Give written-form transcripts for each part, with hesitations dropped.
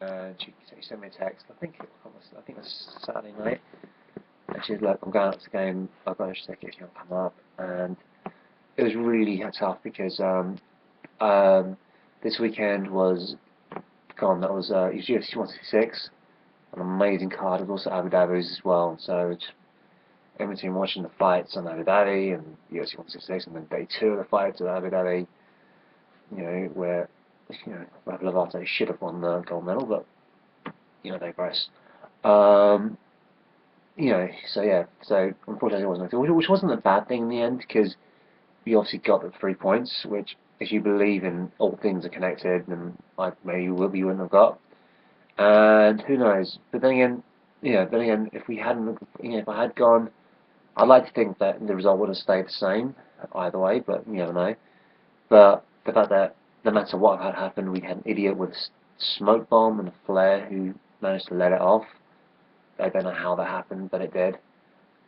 and she sent me a text. I think it was Saturday night, and she's like, "I'm going out to the game. I've got a ticket if you want to come up." And it was really tough because um, this weekend was gone. That was it was UFC 166, an amazing card. It was also Abu Dhabi's as well. So it's in between watching the fights on Abu Dhabi and UFC 166, and then day two of the fights at Abu Dhabi, where Lovato should have won the gold medal, but they digress. Um, so yeah, so unfortunately it wasn't, which wasn't a bad thing in the end because we obviously got the 3 points, which if you believe in all things are connected, then maybe we wouldn't have got. And who knows? But then again, if we hadn't, if I had gone, I'd like to think that the result would have stayed the same either way, but you never know. But the fact that no matter what had happened, we had an idiot with a smoke bomb and a flare who managed to let it off. I don't know how that happened, but it did.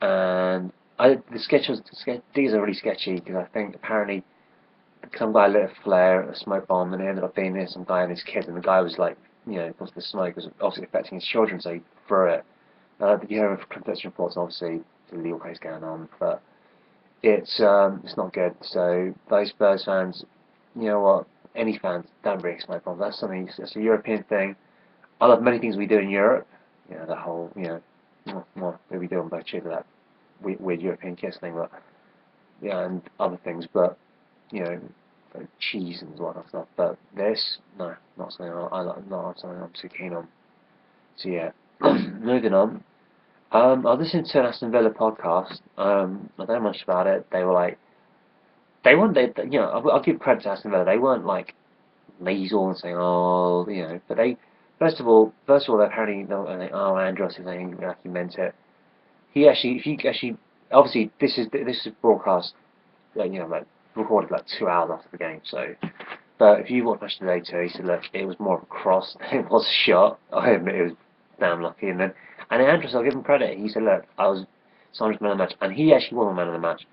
And these are really sketchy because I think apparently some guy lit a flare, a smoke bomb, and it ended up being this some guy and his kid, and the guy was like, because the smoke was obviously affecting his children, so he threw it. You hear conflicting reports, obviously, the legal case going on, but it's not good. So those Spurs fans, you know what? Any fans don't really smoke bombs. That's something. It's a European thing. I love many things we do in Europe. The whole what we do on both cheers of that weird European kiss thing, but and other things, but cheese and whatnot stuff. But this, no, not something I like. Not something I'm too keen on. So yeah, moving on. I was listening to an Aston Villa podcast. I don't know much about it. They were like, they weren't, I'll give credit to Aston Villa. They weren't like nasal and saying, oh, but they, first of all, apparently, oh, Andros is saying like he meant it. If you actually, obviously, this is broadcast, like recorded like 2 hours after the game. So, but if you watch Match of the Day too, he said, look, it was more of a cross than it was a shot. I admit it was damn lucky. And then Andros, I'll give him credit. He said, look, I was Sandra's man of the match, and he actually won the man of the match.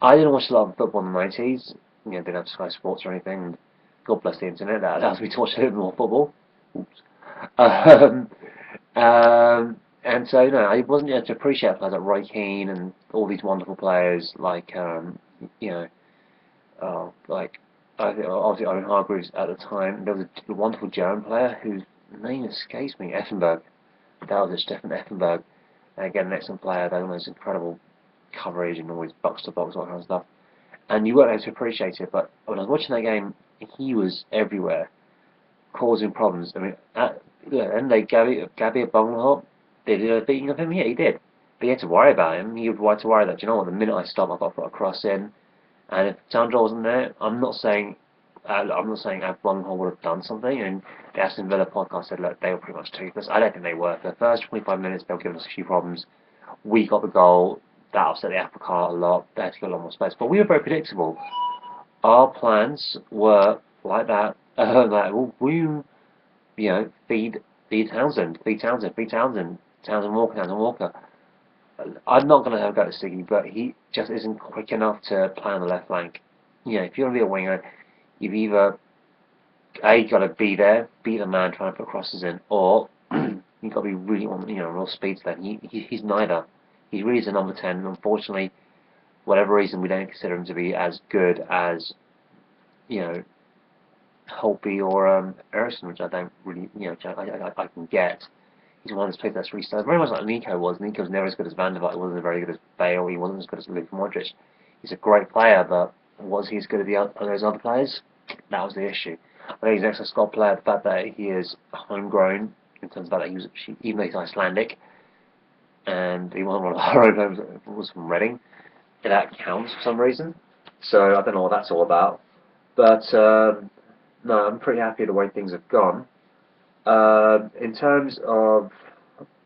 I didn't watch a lot of football in the 90s. Didn't have Sky Sports or anything. God bless the internet. That allows me to watch a little more football. Oops. Um, and so, I wasn't able to appreciate players like Roy Keane and all these wonderful players like, you know, like I think obviously Owen Hargreaves at the time. There was a wonderful German player whose name escapes me. Effenberg. That was it, Stefan Effenberg. And again, an excellent player. They had the most incredible coverage and always box to box, all that kind of stuff. And you weren't able to appreciate it. But when I was watching that game, he was everywhere, causing problems. I mean, and they Gabby Bungelhop, did a beating of him. Yeah, he did. But you had to worry about him. You had to worry that, you know what, the minute I stop, I've got to put a cross in. And if Sandro wasn't there, I'm not saying Bungelhop would have done something. And the Aston Villa podcast said, look, they were pretty much toothless. I don't think they were. For the first 25 minutes, they were giving us a few problems. We got the goal. That upset the apple cart a lot. They had to get a lot more space. But we were very predictable. Our plans were like that. Like, well, feed Townsend, Townsend Walker. I'm not going to have a go at Siggy, but he just isn't quick enough to play on the left flank. If you're going to be a winger, you've either got to be there, be the man trying to put crosses in, or you've got to be really on, real speed to that. He's neither. He really is a number 10. Unfortunately, whatever reason, we don't consider him to be as good as, Holtby or Eriksen, which I don't really, I can get. He's one of those players that's restarted, very much like Niko was. Niko was never as good as Van der Vaart. He wasn't as very good as Bale. He wasn't as good as Luka Modric. He's a great player, but was he as good as those other players? That was the issue. I think he's an excellent squad player. The fact that he is homegrown, in terms of that he was, even though he's Icelandic, and he wasn't one of our own homes, was from Reading, that counts for some reason. So I don't know what that's all about. But no, I'm pretty happy the way things have gone. In terms of,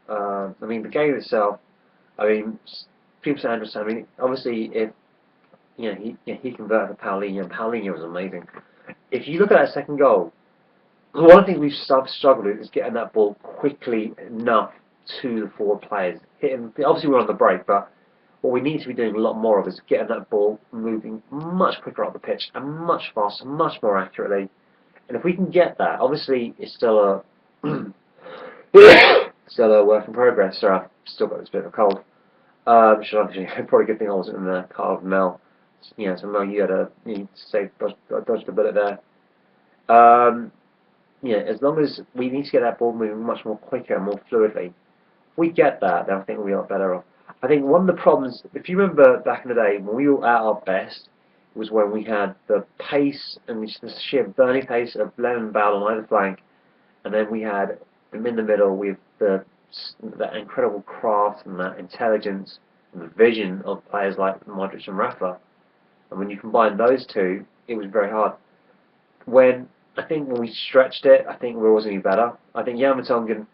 I mean, the game itself, I mean, people say Andros. I mean, obviously, if he converted to Paulinho, and Paulinho was amazing. If you look at that second goal, one of the things we've struggled with is getting that ball quickly enough to the forward players. Obviously, we're on the break, but what we need to be doing a lot more of is getting that ball moving much quicker up the pitch and much faster, much more accurately. And if we can get that, obviously it's still Still a work in progress. So I've still got this bit of a cold. Which is obviously probably a good thing I wasn't in the car with Mel. You know, so Mel, you saved, dodged a bullet there. Yeah, as long as we need to get that ball moving much more quicker and more fluidly. If we get that, then I think we'll be a lot better off. I think one of the problems, if you remember back in the day when we were at our best, was when we had the pace and the sheer burning pace of Lemon and Ball on either flank, and then we had them in the middle with that incredible craft and that intelligence and the vision of players like Modric and Rafa. And when you combine those two, it was very hard. I think when we stretched it, I think we were always going to be better. I think Yamatongan,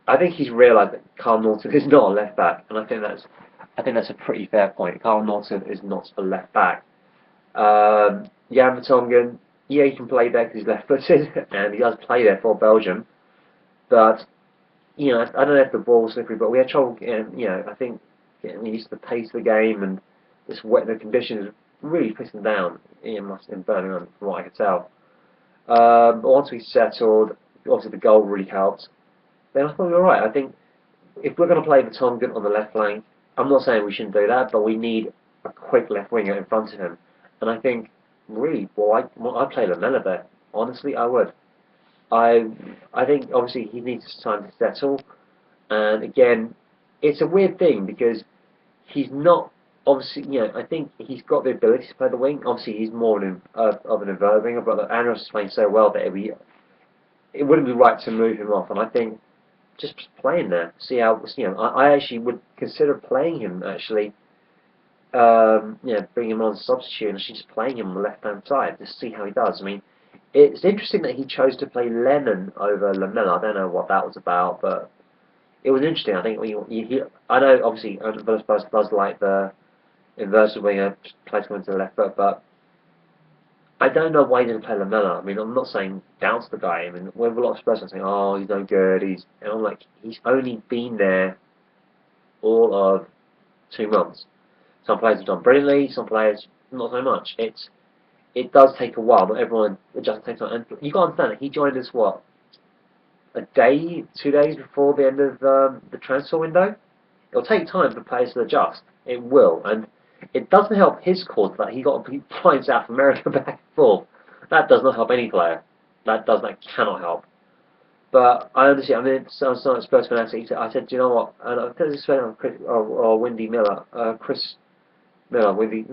I think he's realised that Carl Norton is not a left back, and I think that's a pretty fair point. Carl Norton is not a left back. Yamatongan, yeah, he can play there because he's left-footed, and he does play there for Belgium. But you know, I don't know if the ball's slippery, but we had trouble getting, you know, I think getting used to the pace of the game and this wet, the conditions really pissing down in Birmingham, from what I could tell. But once we settled, obviously the goal really helped. Then I thought we were right. I think if we're going to play the Tongan on the left flank, I'm not saying we shouldn't do that, but we need a quick left winger in front of him. And I think, really, I'd play Lamela there. Honestly, I would. I think obviously he needs time to settle, and again, it's a weird thing because he's not obviously. You know, I think he's got the ability to play the wing. Obviously, he's more of an inverted winger, but Andros is playing so well that it wouldn't be right to move him off. And I think just playing there, see how I actually would consider playing him actually. Bring him on as a substitute and just playing him on the left-hand side to see how he does. I mean, it's interesting that he chose to play Lennon over Lamela. I don't know what that was about, but it was interesting. I think I know obviously Villa Spurs does like the inverted winger plays coming to the left foot, but I don't know why he didn't play Lamela. I mean, I'm not saying down to the guy. I mean, with a lot of Spurs fans saying, "Oh, he's no good," and I'm like, he's only been there all of 2 months. Some players have done brilliantly, some players not so much. It does take a while. Not everyone adjusts. Takes time, and you got to understand that he joined us what, a day, 2 days before the end of the transfer window. It'll take time for players to adjust. It will, and it doesn't help his cause that he got to fly South America back and forth. That does not help any player. That cannot help. But I understand. I mean, I'm not a Spurs fanatic. I said, do you know what? And I said this on Chris or Windy Miller, Chris Miller, Windy,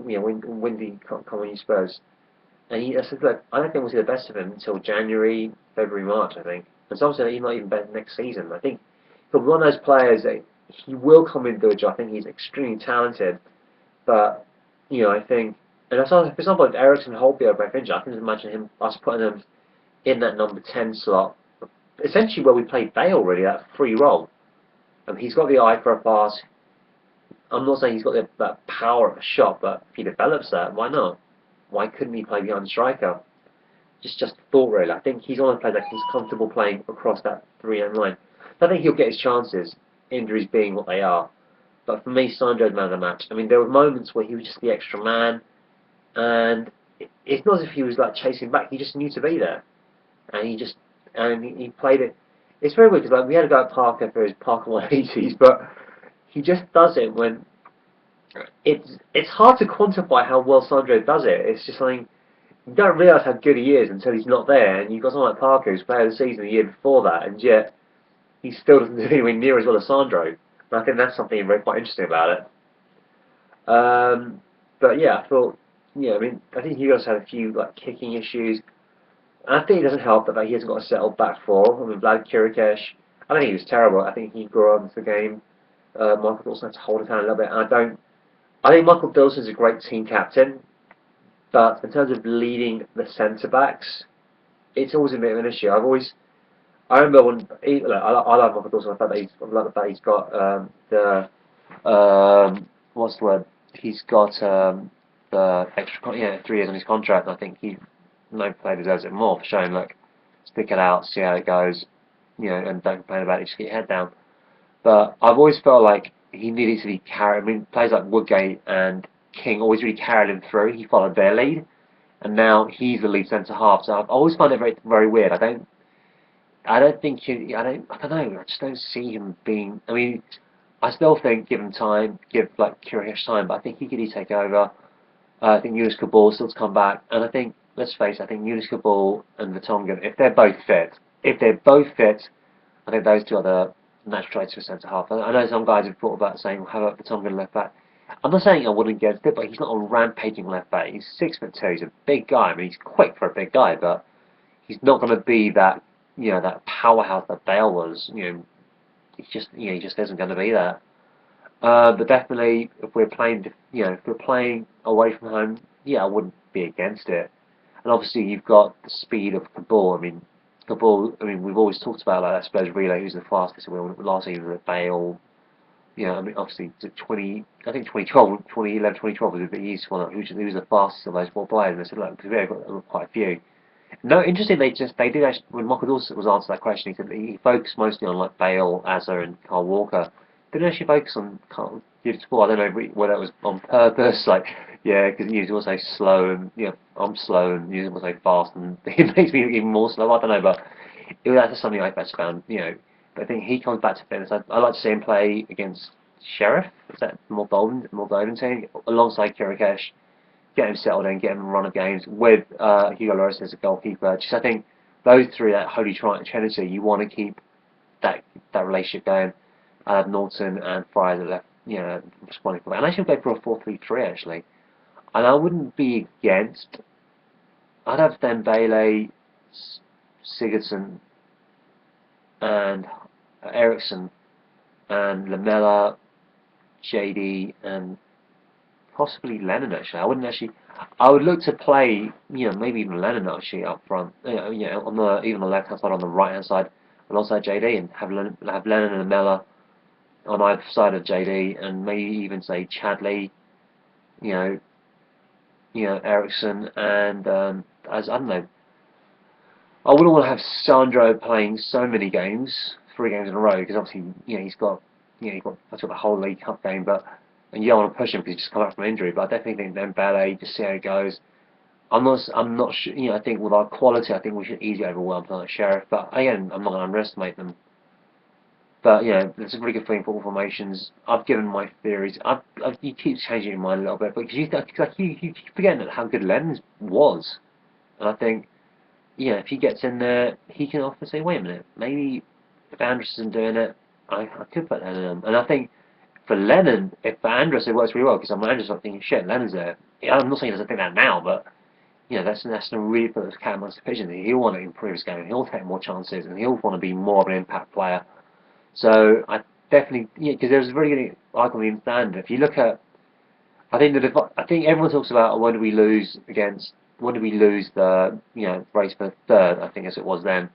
come on, you Spurs. And I said, look, I don't think we'll see the best of him until January, February, March, I think. And some say he's not even better next season. I think he'll be one of those players that he will come into a job. I think he's extremely talented. But, I think, and for example, if Eriksen and Holtby are both injured, I can just imagine us putting them in that number 10 slot, essentially where we play Bale, really, that free role. He's got the eye for a pass. I'm not saying he's got that power of a shot, but if he develops that, why not? Why couldn't he play behind the striker? Just a thought, really. I think he's one of the players that he's comfortable playing across that 3-end line. I think he'll get his chances, injuries being what they are. But for me, Sandro's man of the match. I mean, there were moments where he was just the extra man, and it's not as if he was like chasing back. He just knew to be there, and he played it. It's very weird because like we had to go at Parker for his Parker 180s, but he just does it when it's hard to quantify how well Sandro does it. It's just something you don't realise how good he is until he's not there. And you've got someone like Parker who's player of the season the year before that, and yet he still doesn't do anywhere near as well as Sandro. And I think that's something really quite interesting about it. But yeah, I thought, I mean, I think he also had a few like kicking issues. And I think it doesn't help that he hasn't got a settled back four. I mean, Vlad Kirikesh, I don't think he was terrible. I think he grew up into the game. Michael Dawson had to hold his hand a little bit. And I think Michael Dawson's a great team captain, but in terms of leading the centre backs, it's always a bit of an issue. I remember when I like Michael Dawson. I love the fact he's got what's the word? He's got the extra 3 years on his contract. And I think no player deserves it more for showing, look, stick it out, see how it goes, and don't complain about it. Just get your head down. But I've always felt like he needed to be carried. I mean, players like Woodgate and King always really carried him through. He followed their lead, and now he's the lead centre half. So I've always found it very, very weird. I don't think I don't know. I just don't see him being. I mean, I still think give him time, give like Kyrgios time, but I think he could take over. I think Yunus Kabul still to come back, and I think let's face it, I think Yunus Kabul and Vertonghen, if they're both fit, I think those two are the natural traits for centre half. I know some guys have thought about saying, well, how about Vertonghen left back? I'm not saying I wouldn't get it, but he's not a rampaging left back. He's 6'2". He's a big guy. I mean, he's quick for a big guy, but he's not going to be that, that powerhouse that Bale was. He just isn't going to be that. But definitely, if we're playing away from home, yeah, I wouldn't be against it. And obviously, you've got the speed of Kabul. I mean, we've always talked about like that Spurs relay, who's the fastest. Last season was Bale. I mean, obviously, I think 2011, 2012 was a bit useful. Who was the fastest of those four players? And they said, look, because we have got quite a few. No, interesting. They did actually. When Michael Dawson was answered that question, he said he focused mostly on like Bale, Azza, and Carl Walker. Didn't actually focus on Carl before. I don't know whether that was on purpose. Like, yeah, because he was also slow, and I'm slow, and he's also fast, and it makes me even more slow. I don't know, but that's just something I've found. But I think he comes back to fitness. I like to see him play against Sheriff. Is that Moldovan team alongside Kyrgios? Get him settled in, get him a run of games with Hugo Lloris as a goalkeeper. Just I think those three, that holy trinity, you want to keep that relationship going. Norton and Fry that left, responding for that. And I should go for a 4-3-3 actually. And I wouldn't be against. I'd have Dembele, Sigurdsson, and Eriksen, and Lamela, JD, and possibly Lennon actually. I would look to play, maybe even Lennon actually up front. On the left hand side, on the right hand side, alongside JD, and have Lennon and Lamela on either side of JD, and maybe even say Chadley, Eriksen, and as I don't know. I wouldn't want to have Sandro playing so many games, 3 games in a row, because obviously, he's got the whole League Cup game, and you don't want to push him because he's just come back from injury. But I definitely think Dembele, just see how it goes. I'm not sure. I think with our quality, I think we should easily overwhelm something like Sheriff. But again, I'm not going to underestimate them. But there's a really good thing for all formations. I've given my theories. You keep changing your mind a little bit, because you keep forgetting how good Lennon was, and I think. If he gets in there, he can often say, wait a minute, maybe if Andros isn't doing it, I could put Lennon in. And I think for Lennon, if for Andros it works really well, because Andros not thinking, shit, Lennon's there. I'm not saying he doesn't think that now, but that's a really put his cat amongst the pigeons. He'll want to improve his game, he'll take more chances, and he'll want to be more of an impact player. So I definitely, because there's a really good argument in standard. If you look at, I think everyone talks about when do we lose the race for third, I think as it was then,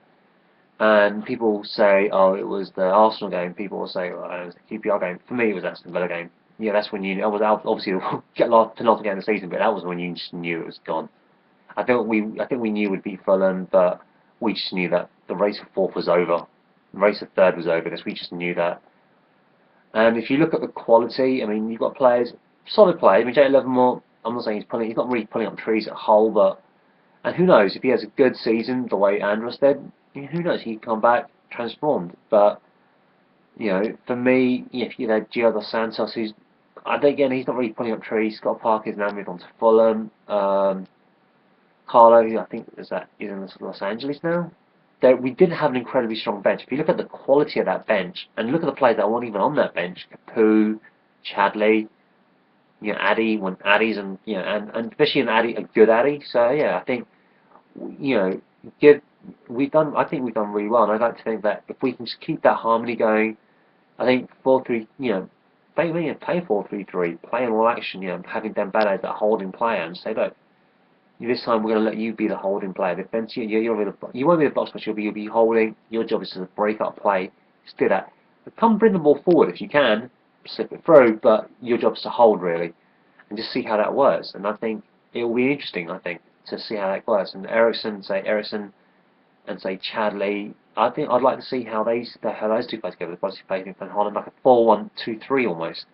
and people say, oh, it was the Arsenal game. People will say, oh, it was the QPR game. For me, it was Aston Villa game. That's when I was obviously get lost penultimate game of the season, but that was when you just knew it was gone. I think we knew we'd beat Fulham, but we just knew that the race for fourth was over. The race for third was over. We just knew that. And if you look at the quality, I mean, you've got players, solid players. I mean, Jay Livermore, I'm not saying he's not really pulling up trees at Hull, but and who knows if he has a good season the way Andros did, who knows, he can come back transformed. But for me, if you had Gio dos Santos, who's again he's not really pulling up trees. Scott Parker's now moved on to Fulham. Carlo, who I think he's in Los Angeles now. We didn't have an incredibly strong bench. If you look at the quality of that bench and look at the players that weren't even on that bench, Capu, Chadley. Addy, when Addy's and especially an Addy, a good Addy. So I think I think we've done really well, and I'd like to think that if we can just keep that harmony going, I think 4-3, play 4-3-3, play in all action, having Dembele as that holding player, and say, look, this time we're going to let you be the holding player. Defense, you won't be the box, but you'll be holding. Your job is to break up play. Just do that. But come bring the ball forward if you can. Slip it through, but your job is to hold really, and just see how that works. And I think it will be interesting. I think to see how that works. And Eriksen and say Chadley. I think I'd like to see how those two play together. Participating in Holland like a 4-1-2-3 almost.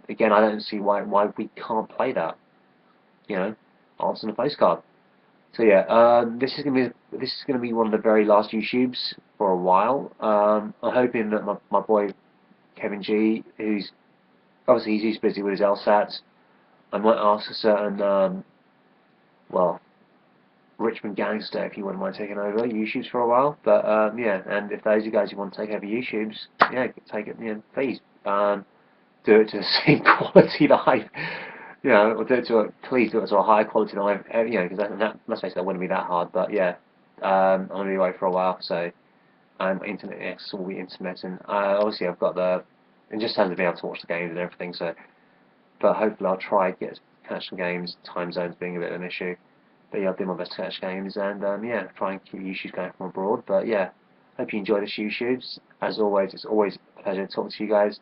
Again, I don't see why we can't play that. Answer the postcard. So yeah, this is gonna be one of the very last YouTubes for a while. I'm hoping that my boy Kevin G, who's obviously he's busy with his LSATs, I might ask a certain well, Richmond gangster if you wouldn't mind taking over YouTubes for a while. But yeah, and if those are you guys who want to take over YouTubes, yeah, take it. Yeah, please do it to the same quality that I, or do it to please do it to a higher quality than I've, because let's face it, that wouldn't be that hard. But yeah, I'm gonna be away for a while, so internet access will be intermittent. Obviously, I've got it just hasn't been able to watch the games and everything. So, but hopefully, I'll try to catch some games. Time zones being a bit of an issue. But yeah, I'll do my best to catch games and yeah, try and keep YouTubes going from abroad. But yeah, hope you enjoy this YouTubes. As always, it's always a pleasure to talk to you guys.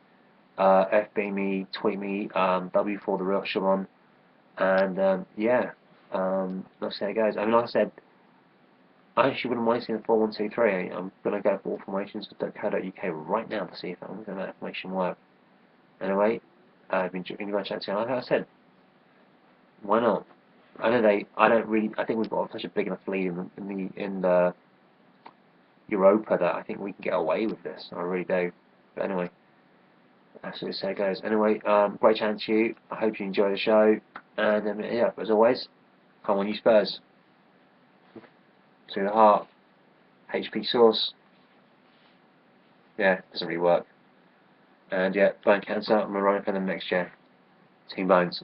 FB me, tweet me, W for the real Shabon, and yeah, let's see how it goes. I mean, like I said, I actually wouldn't mind seeing the 4-1-2-3. I'm gonna go for allformations.co.uk right now to see if that information work. Anyway, I've been chatting to you. Like I said, why not? I don't really. I think we've got such a big enough lead in the Europa that I think we can get away with this. I really do. But anyway. Absolutely so it goes. Anyway, great chatting to you. I hope you enjoy the show. And yeah, as always, come on, you Spurs. To the heart. HP source. Yeah, doesn't really work. And yeah, bone cancer. I'm running for them next year. Team Bones.